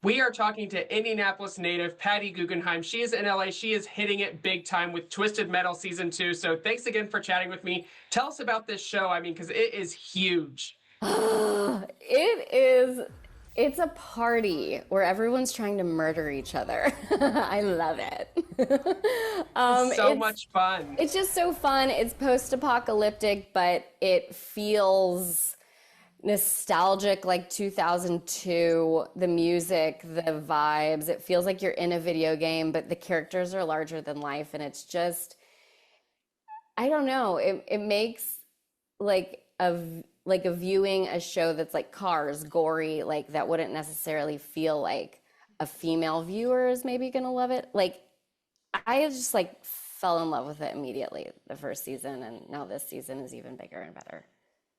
We are talking to Indianapolis native Patty Guggenheim. She is in LA. She is hitting it big time with Twisted Metal Season 2. So thanks again for chatting with me. Tell us about this show. I mean, because it is huge. It is, it's a party where everyone's trying to murder each other. I love it. It's so it's much fun. it's just so fun. It's post-apocalyptic, but it feels nostalgic like 2002. The music, the vibes, it feels like you're in a video game, but the characters are larger than life, and it's just, I don't know. It makes like a viewing a show that's like Cars, gory, like that wouldn't necessarily feel like a female viewer is maybe gonna love it. Like I just like fell in love with it immediately the first season, and now this season is even bigger and better.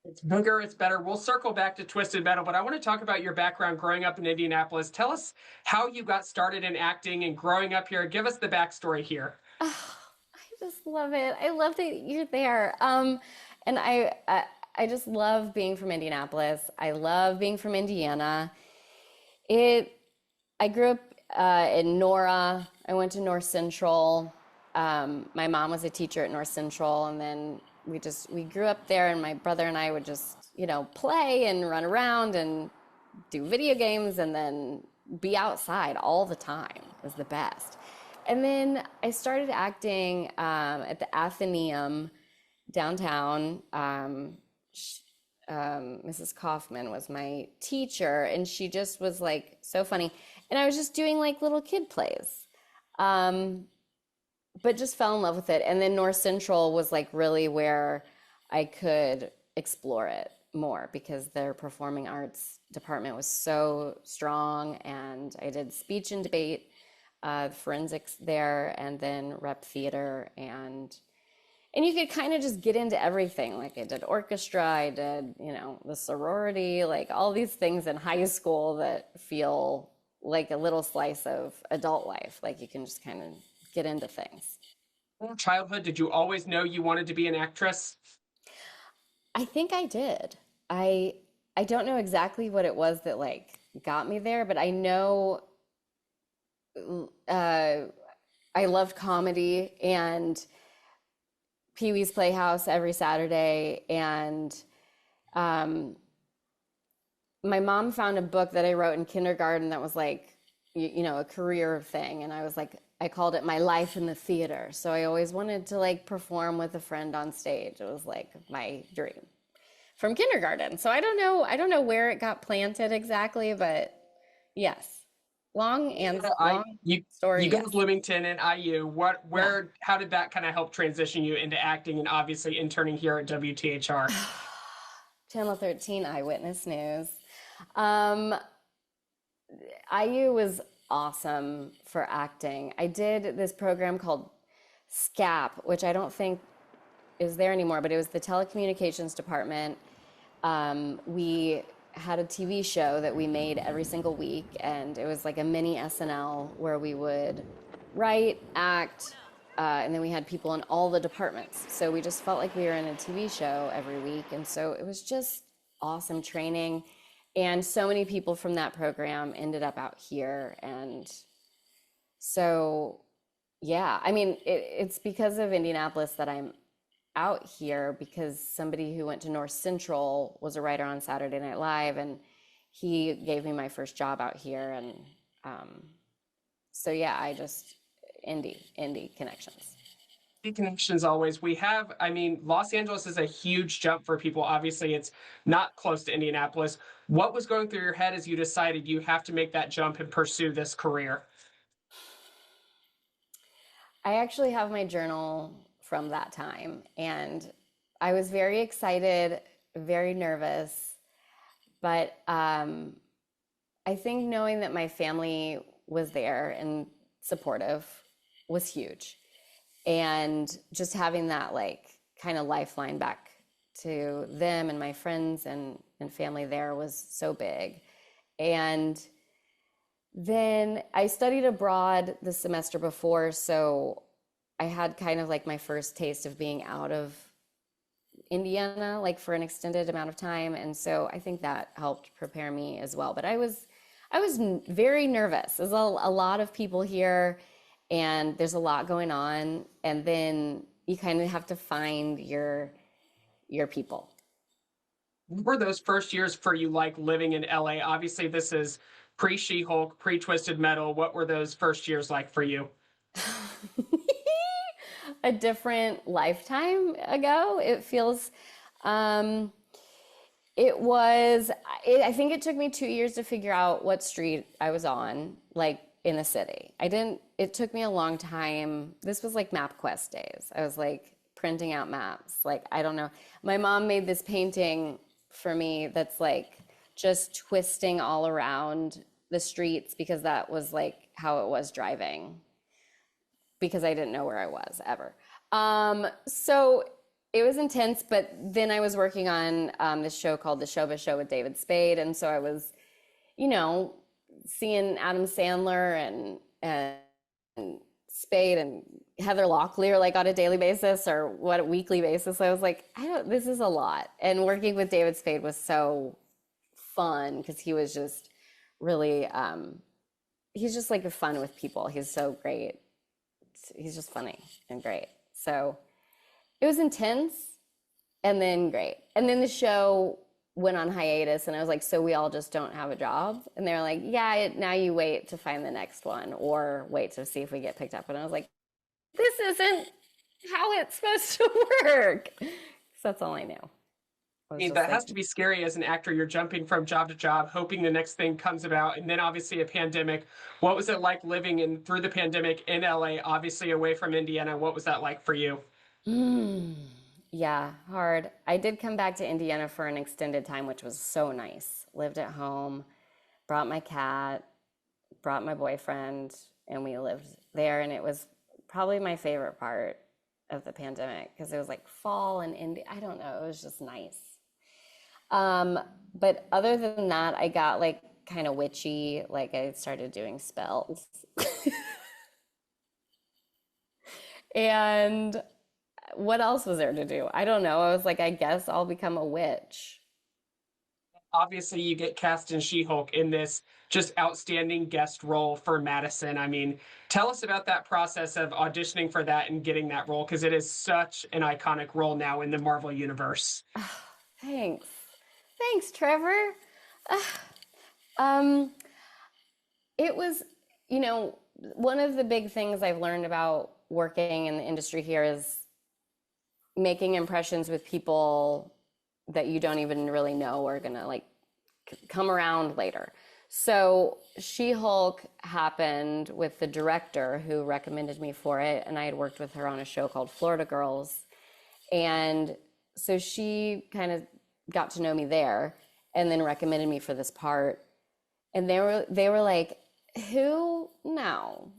It's bigger, it's better. We'll circle back to Twisted Metal, but I want to talk about your background growing up in Indianapolis. Tell us how you got started in acting and growing up here. Give us the backstory here. Oh, I just love it. I love that you're there. And I just love being from Indianapolis. I love being from Indiana. It I grew up in Nora. I went to North Central. My mom was a teacher at North Central, and then we grew up there. And my brother and I would just play and run around and do video games, and then be outside all the time. It was the best. And then I started acting at the Athenaeum downtown. Mrs. Kaufman was my teacher, and she just was like so funny. And I was just doing like little kid plays, but just fell in love with it. And then North Central was like really where I could explore it more because their performing arts department was so strong. And I did speech and debate, forensics there, and then rep theater, and you could kind of just get into everything. Like I did orchestra, I did, the sorority, like all these things in high school that feel like a little slice of adult life. Like you can just kind of get into things. Childhood, did you always know you wanted to be an actress? I think I did. I don't know exactly what it was that like got me there, but I know uh, I loved comedy and Pee-wee's Playhouse every Saturday. And um, my mom found a book that I wrote in kindergarten that was like, a career thing. And I was like, I called it My Life in the Theater. So I always wanted to like perform with a friend on stage. It was like my dream from kindergarten. So I don't know where it got planted exactly, but yes, I long you story. you go to Yes. Bloomington and IU. What Yeah. where how did that kind of help transition you into acting and obviously interning here at WTHR? Channel 13 Eyewitness News. Um, IU was awesome for acting. I did this program called SCAP, which I don't think is there anymore, but it was the telecommunications department. We had a TV show that we made every single week, and it was like a mini SNL where we would write, act, and then we had people in all the departments. So we just felt like we were in a TV show every week, and so it was just awesome training. And so many people from that program ended up out here, and so yeah, I mean, it's because of Indianapolis that I'm out here because somebody who went to North Central was a writer on Saturday Night Live, and he gave me my first job out here. And um, so yeah, I just indie connections. The connections always. We have, I mean, Los Angeles is a huge jump for people. Obviously, it's not close to Indianapolis. What was going through your head as you decided you have to make that jump and pursue this career? I actually have my journal from that time, and I was very excited, very nervous, but I think knowing that my family was there and supportive was huge. And just having that like kind of lifeline back to them and my friends and family there was so big. And then I studied abroad the semester before, so I had kind of like my first taste of being out of Indiana, like for an extended amount of time. And so I think that helped prepare me as well. But I was very nervous. There's a lot of people here, and there's a lot going on, and then you kind of have to find your people. What were those first years for you like living in LA? Obviously, this is pre She-Hulk, pre Twisted Metal. What were those first years like for you? A different lifetime ago. It feels, um, it was, I think it took me 2 years to figure out what street I was on, like in the city. It took me a long time. This was like MapQuest days. I was like printing out maps. Like, I don't know. My mom made this painting for me that's like just twisting all around the streets because that was like how it was driving because I didn't know where I was ever. So it was intense, but then I was working on this show called The Showbiz Show with David Spade. And so I was, you know, seeing Adam Sandler and Spade and Heather Locklear like on a daily basis or what a weekly basis. I was like, this is a lot. And working with David Spade was so fun because he was just really, he's just like fun with people. He's so great. He's just funny and great. So it was intense and then great. And then the show went on hiatus and I was like, so we all just don't have a job? And they're like, yeah, now you wait to find the next one or wait to see if we get picked up. And I was like, this isn't how it's supposed to work. So that's all I knew. I mean, that has to be scary as an actor. You're jumping from job to job, hoping the next thing comes about. And then obviously a pandemic. What was it like living in through the pandemic in LA, obviously away from Indiana? What was that like for you? Yeah, hard. I did come back to Indiana for an extended time, which was so nice. Lived at home, brought my cat, brought my boyfriend, and we lived there. And it was probably my favorite part of the pandemic because it was like fall in India. I don't know. It was just nice. But other than that, I got like kind of witchy. Like I started doing spells. And what else was there to do? I don't know. I was like, I guess I'll become a witch. Obviously, you get cast in She-Hulk in this just outstanding guest role for Madison. I mean, tell us about that process of auditioning for that and getting that role because it is such an iconic role now in the Marvel universe. Thanks. Thanks, Trevor. Um, it was, one of the big things I've learned about working in the industry here is making impressions with people that you don't even really know are gonna like come around later. So She-Hulk happened with the director who recommended me for it, and I had worked with her on a show called Florida Girls. And so she kind of got to know me there and then recommended me for this part. And they were like, who? No.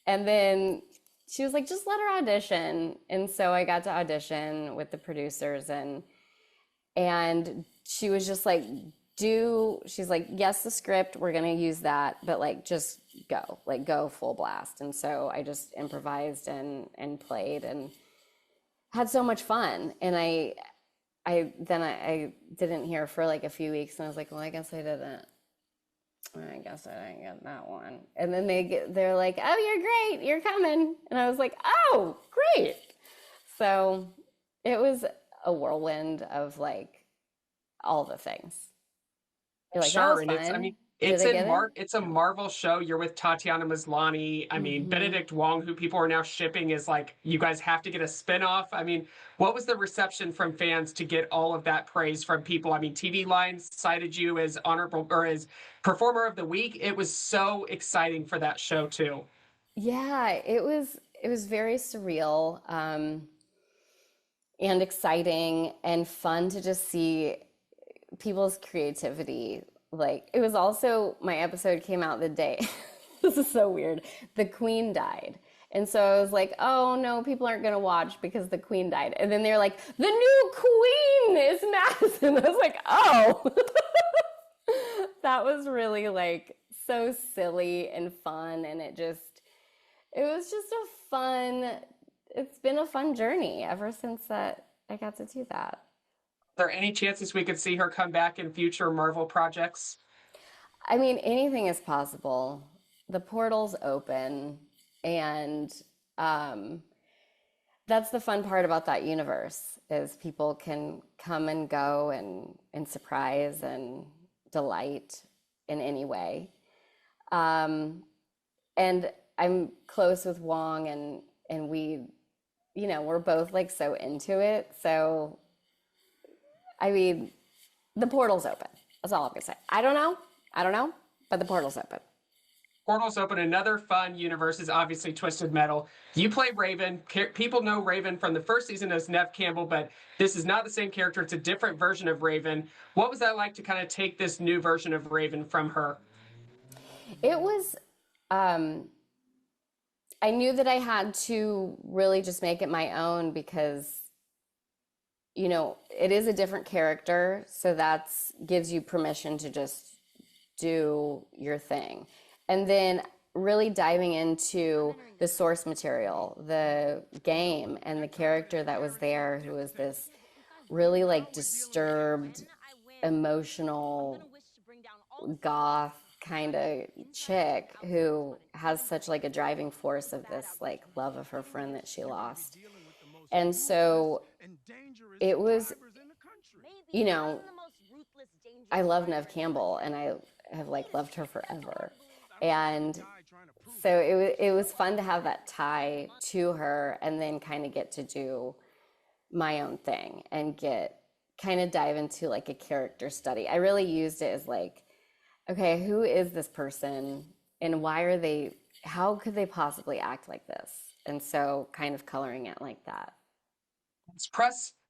And then she was like, just let her audition. And so I got to audition with the producers and she was just like, she's like, yes, the script, we're going to use that, but like, just go full blast. And so I just improvised and played and had so much fun. And I didn't hear for like a few weeks and I was like, well, I guess I didn't get that one. And then they're like, oh, you're great, you're coming. And I was like, oh, great. So it was a whirlwind of like all the things. You're like, that Sure, was and it's I fun. mean Did it's I in get it? It's a Marvel show. You're with Tatiana Maslany. I mean, Hmm. Benedict Wong, who people are now shipping, is like, you guys have to get a spin-off. I mean, what was the reception from fans to get all of that praise from people? I mean, TV Lines cited you as honorable or as performer of the week. It was so exciting for that show too. Yeah, it was very surreal, and exciting and fun to just see people's creativity. Like it was also my episode came out the day. This is so weird. The Queen died. And so I was like, oh no, people aren't gonna watch because the Queen died. And then they're like, the new Queen is Madison. I was like, oh. That was really like so silly and fun and it was just a fun it's been a fun journey ever since that I got to do that. Are there any chances we could see her come back in future Marvel projects? I mean, anything is possible. The portal's open, and um, that's the fun part about that universe is people can come and go and surprise and delight in any way. Um, and I'm close with Wong, and we, we're both like so into it. So I mean, the portal's open. That's all I'm gonna say. I don't know, but the portal's open. Portals open. Another fun universe is obviously Twisted Metal. You play Raven. People know Raven from the first season as Nev Campbell, but this is not the same character. It's a different version of Raven. What was that like to kind of take this new version of Raven from her? It was, um, I knew that I had to really just make it my own because, it is a different character. So that's gives you permission to just do your thing. And then really diving into the source material, the game, and the character that was there, who was this really like disturbed, emotional, goth kind of chick who has such like a driving force of this like love of her friend that she lost. And so it was, you know, I love Nev Campbell and I have like loved her forever. And so it was fun to have that tie to her and then kind of get to do my own thing and get kind of dive into like a character study. I really used it as like, okay, who is this person and why are they, how could they possibly act like this? And so kind of coloring it like that.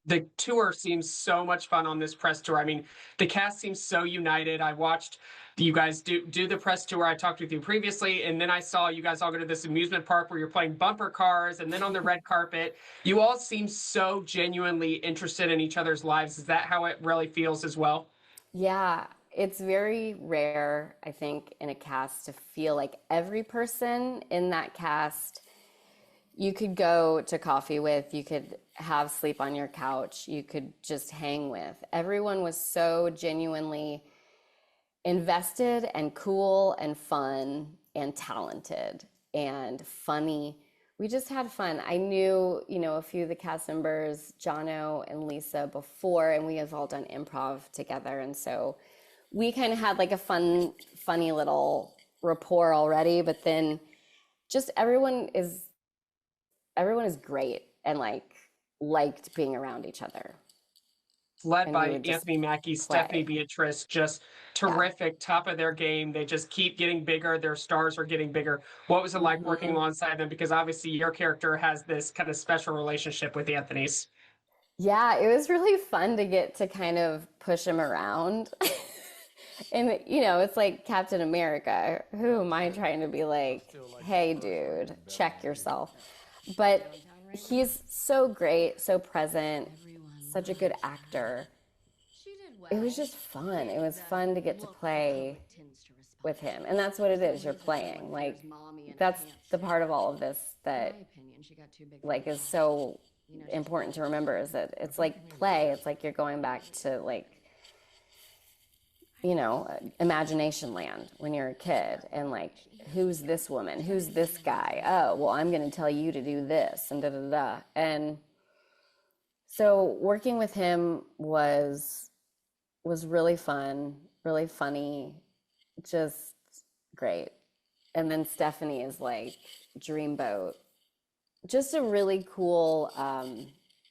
The tour seems so much fun on this press tour. I mean, the cast seems so united. I watched you guys do the press tour. I talked with you previously, and then I saw you guys all go to this amusement park where you're playing bumper cars, and then on the red carpet. You all seem so genuinely interested in each other's lives. Is that how it really feels as well? Yeah, it's very rare, I think, in a cast to feel like every person in that cast you could go to coffee with, you could have sleep on your couch, you could just hang with. Everyone was so genuinely invested and cool and fun and talented and funny. We just had fun. I knew, a few of the cast members, Jono and Lisa, before, and we have all done improv together. And so we kind of had like a funny little rapport already, but then just everyone is great and like liked being around each other. Led And we by would just Anthony Mackie, Stephanie play. Beatrice, just Yeah. terrific, top of their game. They just keep getting bigger. Their stars are getting bigger. What was it like working Hmm. alongside them? Because obviously your character has this kind of special relationship with Anthony's. Yeah, it was really fun to get to kind of push him around. And it's like Captain America. Who am I trying to be like, hey, dude, check yourself? But he's so great, so present, such a good actor. It was just fun. It was fun to get to play with him. And that's what it is. You're playing. Like that's the part of all of this that like is so important to remember is that it's like play. It's like you're going back to like imagination land when you're a kid and like, who's this woman? Who's this guy? Oh, well, I'm going to tell you to do this and da da da. And so working with him was really fun, really funny, just great. And then Stephanie is like Dreamboat. Just a really cool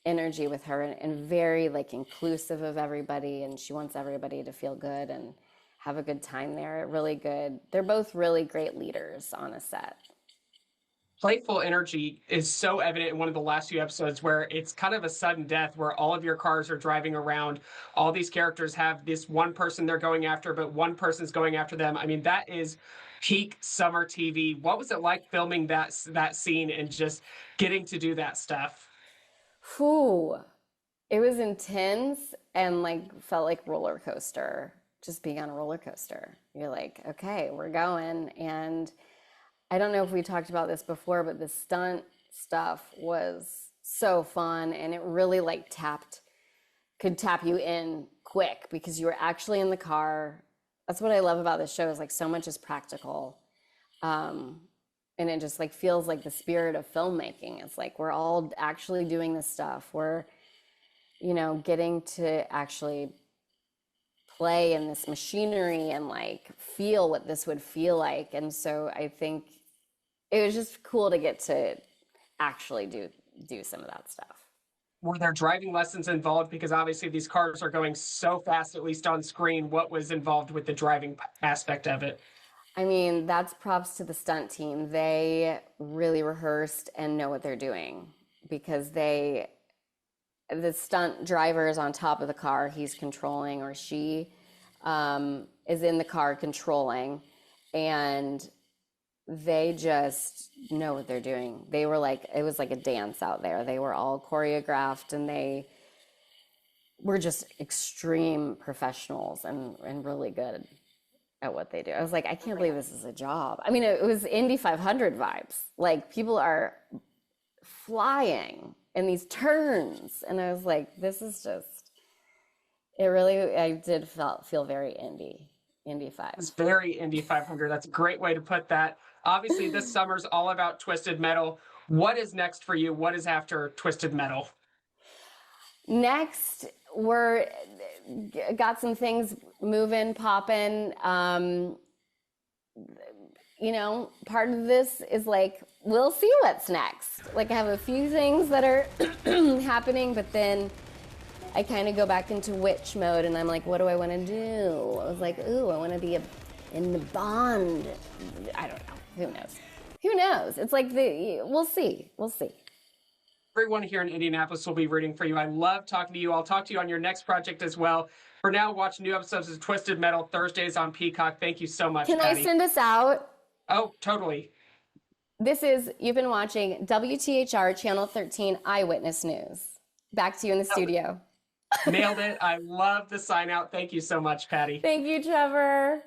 energy with her and very like inclusive of everybody and she wants everybody to feel good and have a good time there. Really good. They're both really great leaders on a set. Playful energy is so evident in one of the last few episodes where it's kind of a sudden death where all of your cars are driving around. All these characters have this one person they're going after, but one person's going after them. I mean, that is peak summer TV. What was it like filming that scene and just getting to do that stuff? Whew. It was intense and like felt like roller coaster, just being on a roller coaster. You're like, okay, we're going. And I don't know if we talked about this before, but the stunt stuff was so fun and it really like could tap you in quick because you were actually in the car That's what I love about this show is like so much is practical. Um, and it just like feels like the spirit of filmmaking. It's like we're all actually doing this stuff. We're, getting to actually play in this machinery and like feel what this would feel like. And so I think it was just cool to get to actually do some of that stuff. Were there driving lessons involved? Because obviously these cars are going so fast, at least on screen. What was involved with the driving aspect of it? I mean, that's props to the stunt team. They really rehearsed and know what they're doing because the stunt driver is on top of the car. He's controlling, or she is in the car controlling, and they just know what they're doing. They were like, it was like a dance out there. They were all choreographed, and they were just extreme professionals and really good at what they do. I was like, I can't believe this is a job. I mean, it was Indy 500 vibes. Like people are flying in these turns. And I was like, this is just, I did feel very Indy 5. It's very Indy 500. That's a great way to put that. Obviously, this summer's all about Twisted Metal. What is next for you? What is after Twisted Metal? Next, we're got some things moving, popping. Part of this is like, we'll see what's next. Like I have a few things that are happening, but then I kind of go back into witch mode and I'm like, what do I want to do? I was like, ooh, I want to be in the Bond. I don't know. Who knows? Who knows? It's like we'll see. We'll see. Everyone here in Indianapolis will be rooting for you. I love talking to you. I'll talk to you on your next project as well. For now, watch new episodes of Twisted Metal Thursdays on Peacock. Thank you so much, Can Patty. I send us out? Oh, totally. You've been watching WTHR Channel 13 Eyewitness News. Back to you in the studio. Nailed it. I love the sign out. Thank you so much, Patty. Thank you, Trevor.